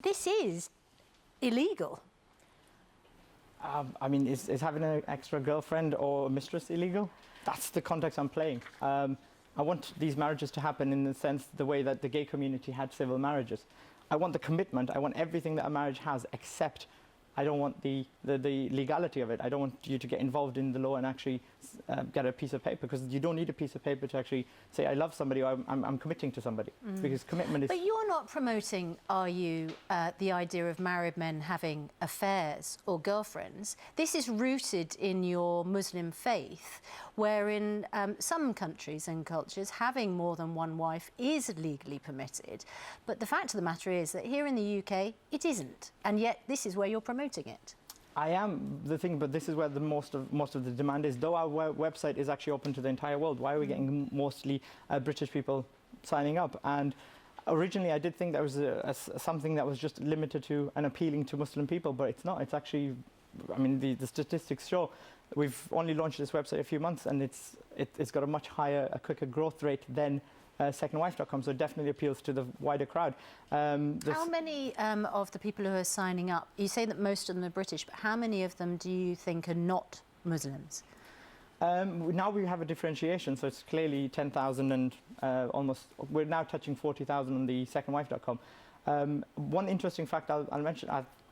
This is illegal. I mean, is having an extra girlfriend or mistress illegal? That's the context I'm playing. I want these marriages to happen in the sense, the way that the gay community had civil marriages. I want the commitment, I want everything that a marriage has, except I don't want the legality of it. I don't want you to get involved in the law and actually get a piece of paper, because you don't need a piece of paper to actually say I love somebody or I'm committing to somebody, because commitment is... But you're not promoting, are you, the idea of married men having affairs or girlfriends. This is rooted in your Muslim faith, where in some countries and cultures having more than one wife is legally permitted. But the fact of the matter is that here in the UK it isn't, and yet this is where you're promoting it. I am the thing, but this is where the most of the demand is. Though our website is actually open to the entire world, why are we getting mostly British people signing up? And originally I did think that was something that was just limited to and appealing to Muslim people, but it's not. It's actually, I mean, the statistics show we've only launched this website a few months, and it's got a much higher, a quicker growth rate than secondwife.com, so it definitely appeals to the wider crowd. How many of the people who are signing up, you say that most of them are British, but how many of them do you think are not Muslims? Now we have a differentiation, so it's clearly 10,000 and almost, we're now touching 40,000 on the secondwife.com. One interesting fact I'll mention,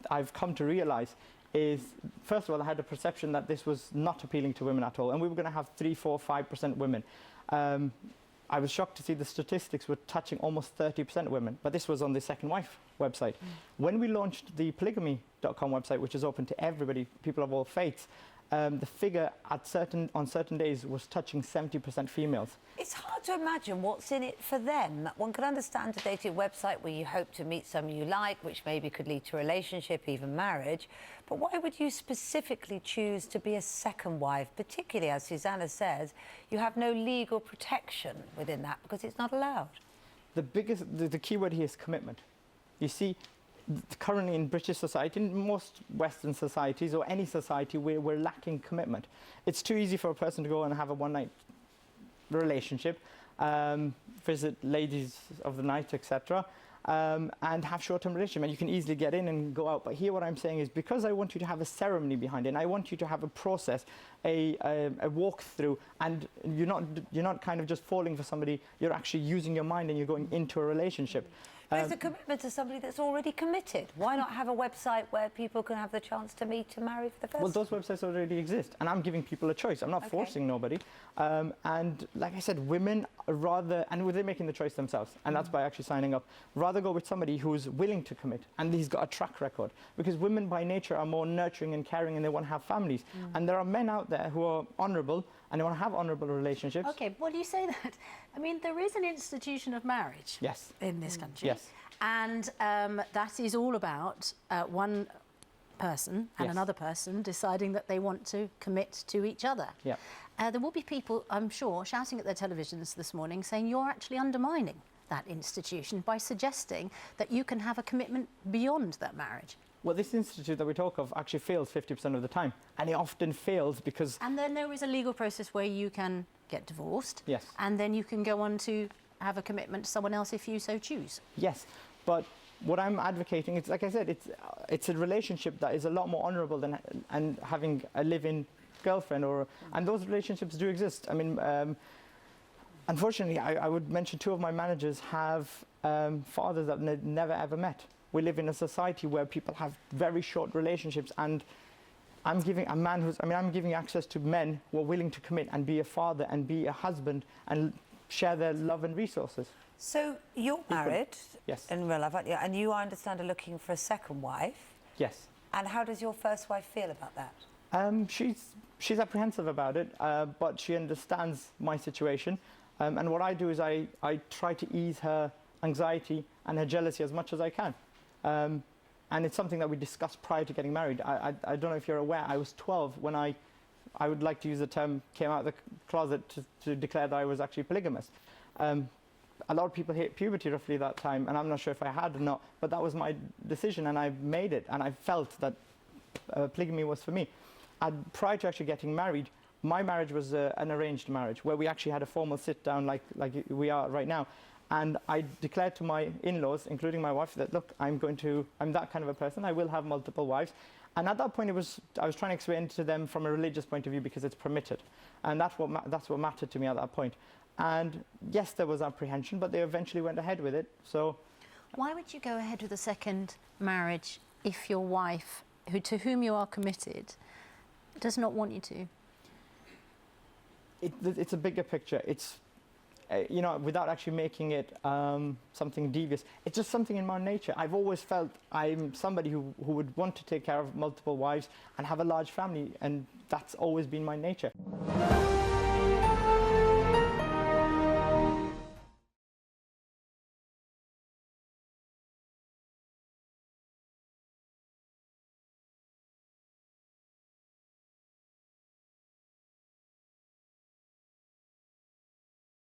I've come to realise is, first of all, I had a perception that this was not appealing to women at all, and we were going to have 3, 4, 5% women. I was shocked to see the statistics were touching almost 30% women, but this was on the Second Wife website. When we launched the polygamy.com website, which is open to everybody, people of all faiths, the figure on certain days was touching 70% females. It's hard to imagine what's in it for them. One could understand a dating website where you hope to meet someone you like, which maybe could lead to a relationship, even marriage. But why would you specifically choose to be a second wife, particularly, as Susanna says, you have no legal protection within that because it's not allowed? The key word here is commitment. You see, currently in British society, in most Western societies or any society, we're lacking commitment. It's too easy for a person to go and have a one-night relationship, visit ladies of the night, etc., and have short-term relationship, and you can easily get in and go out. But here what I'm saying is, because I want you to have a ceremony behind it, and I want you to have a process, a walkthrough, and you're not kind of just falling for somebody, you're actually using your mind and you're going into a relationship. But it's a commitment to somebody that's already committed. Why not have a website where people can have the chance to meet and marry for the first time? Well, those websites already exist, and I'm giving people a choice. I'm not forcing nobody. And like I said, women rather, and they're making the choice themselves, and that's by actually signing up, rather go with somebody who's willing to commit, and he's got a track record. Because women by nature are more nurturing and caring, and they want to have families. And there are men out there who are honourable, and they want to have honourable relationships. OK, well, you say that. I mean, there is an institution of marriage in this country. Yes. And that is all about one person and another person deciding that they want to commit to each other. Yeah. There will be people, I'm sure, shouting at their televisions this morning saying you're actually undermining that institution by suggesting that you can have a commitment beyond that marriage. Well, this institute that we talk of actually fails 50% of the time, and it often fails because... And then there is a legal process where you can get divorced. Yes. And then you can go on to have a commitment to someone else if you so choose. Yes, but what I'm advocating, it's like I said, it's a relationship that is a lot more honourable than having a live-in girlfriend, and those relationships do exist. I mean, unfortunately, I would mention 2 of my managers have fathers that never ever met. We live in a society where people have very short relationships, and I'm giving a man I'm giving access to men who are willing to commit and be a father and be a husband and share their love and resources. So you're married, yes, in real life, aren't you? And you, I understand, are looking for a second wife. Yes. And how does your first wife feel about that? She's apprehensive about it, but she understands my situation. And what I do is I try to ease her anxiety and her jealousy as much as I can. And it's something that we discussed prior to getting married. I don't know if you're aware, I was 12 when I would like to use the term, came out of the closet to declare that I was actually polygamous. A lot of people hit puberty roughly that time, and I'm not sure if I had or not, but that was my decision, and I made it, and I felt that polygamy was for me. Prior to actually getting married, my marriage was an arranged marriage, where we actually had a formal sit-down like we are right now, And I declared to my in-laws, including my wife, that look, I'm that kind of a person. I will have multiple wives. And at that point, I was trying to explain to them from a religious point of view because it's permitted, and that's what mattered to me at that point. And yes, there was apprehension, but they eventually went ahead with it. So, why would you go ahead with a second marriage if your wife, to whom you are committed, does not want you to? It's a bigger picture. It's you know, without actually making it something devious, it's just something in my nature. I've always felt I'm somebody who would want to take care of multiple wives and have a large family, and that's always been my nature.